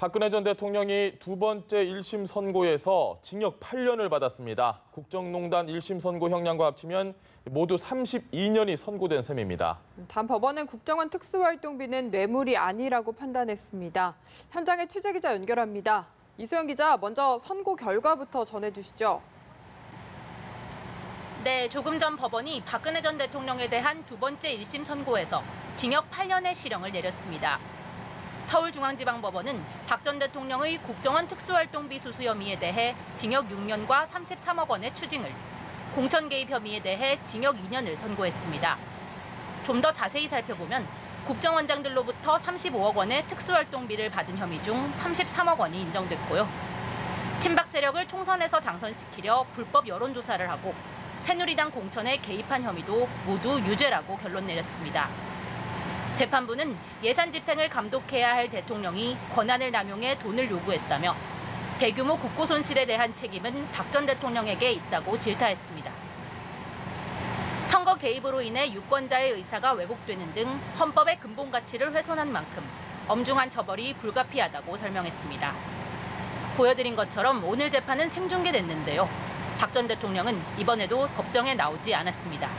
박근혜 전 대통령이 두 번째 1심 선고에서 징역 8년을 받았습니다. 국정농단 1심 선고 형량과 합치면 모두 32년이 선고된 셈입니다. 단 법원은 국정원 특수활동비는 뇌물이 아니라고 판단했습니다. 현장에 취재기자 연결합니다. 이소영 기자, 먼저 선고 결과부터 전해주시죠. 네, 조금 전 법원이 박근혜 전 대통령에 대한 두 번째 1심 선고에서 징역 8년의 실형을 내렸습니다. 서울중앙지방법원은 박 전 대통령의 국정원 특수활동비 수수 혐의에 대해 징역 6년과 33억 원의 추징을, 공천 개입 혐의에 대해 징역 2년을 선고했습니다. 좀 더 자세히 살펴보면 국정원장들로부터 35억 원의 특수활동비를 받은 혐의 중 33억 원이 인정됐고요. 친박 세력을 총선에서 당선시키려 불법 여론조사를 하고 새누리당 공천에 개입한 혐의도 모두 유죄라고 결론 내렸습니다. 재판부는 예산 집행을 감독해야 할 대통령이 권한을 남용해 돈을 요구했다며 대규모 국고 손실에 대한 책임은 박 전 대통령에게 있다고 질타했습니다. 선거 개입으로 인해 유권자의 의사가 왜곡되는 등 헌법의 근본 가치를 훼손한 만큼 엄중한 처벌이 불가피하다고 설명했습니다. 보여드린 것처럼 오늘 재판은 생중계됐는데요. 박 전 대통령은 이번에도 법정에 나오지 않았습니다.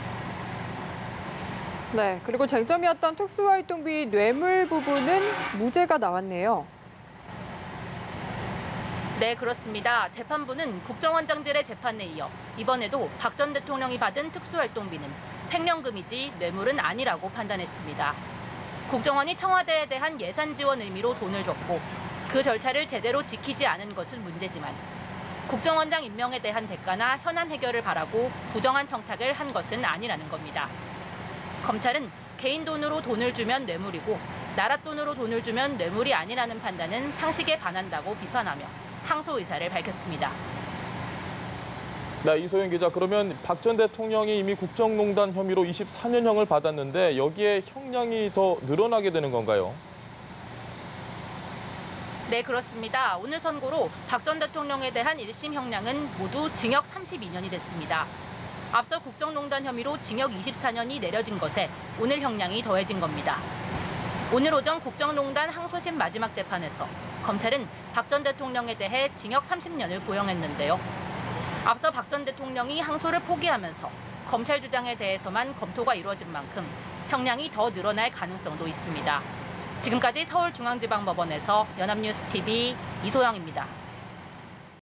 네, 그리고 쟁점이었던 특수활동비 뇌물 부분은 무죄가 나왔네요. 네, 그렇습니다. 재판부는 국정원장들의 재판에 이어 이번에도 박 전 대통령이 받은 특수활동비는 횡령금이지 뇌물은 아니라고 판단했습니다. 국정원이 청와대에 대한 예산 지원 의미로 돈을 줬고 그 절차를 제대로 지키지 않은 것은 문제지만 국정원장 임명에 대한 대가나 현안 해결을 바라고 부정한 청탁을 한 것은 아니라는 겁니다. 검찰은 개인 돈으로 돈을 주면 뇌물이고 나라 돈으로 돈을 주면 뇌물이 아니라는 판단은 상식에 반한다고 비판하며 항소 의사를 밝혔습니다. 네, 이소영 기자, 그러면 박 전 대통령이 이미 국정농단 혐의로 24년형을 받았는데 여기에 형량이 더 늘어나게 되는 건가요? 네, 그렇습니다. 오늘 선고로 박 전 대통령에 대한 1심 형량은 모두 징역 32년이 됐습니다. 앞서 국정농단 혐의로 징역 24년이 내려진 것에 오늘 형량이 더해진 겁니다. 오늘 오전 국정농단 항소심 마지막 재판에서 검찰은 박 전 대통령에 대해 징역 30년을 구형했는데요. 앞서 박 전 대통령이 항소를 포기하면서 검찰 주장에 대해서만 검토가 이루어진 만큼 형량이 더 늘어날 가능성도 있습니다. 지금까지 서울중앙지방법원에서 연합뉴스TV 이소영입니다.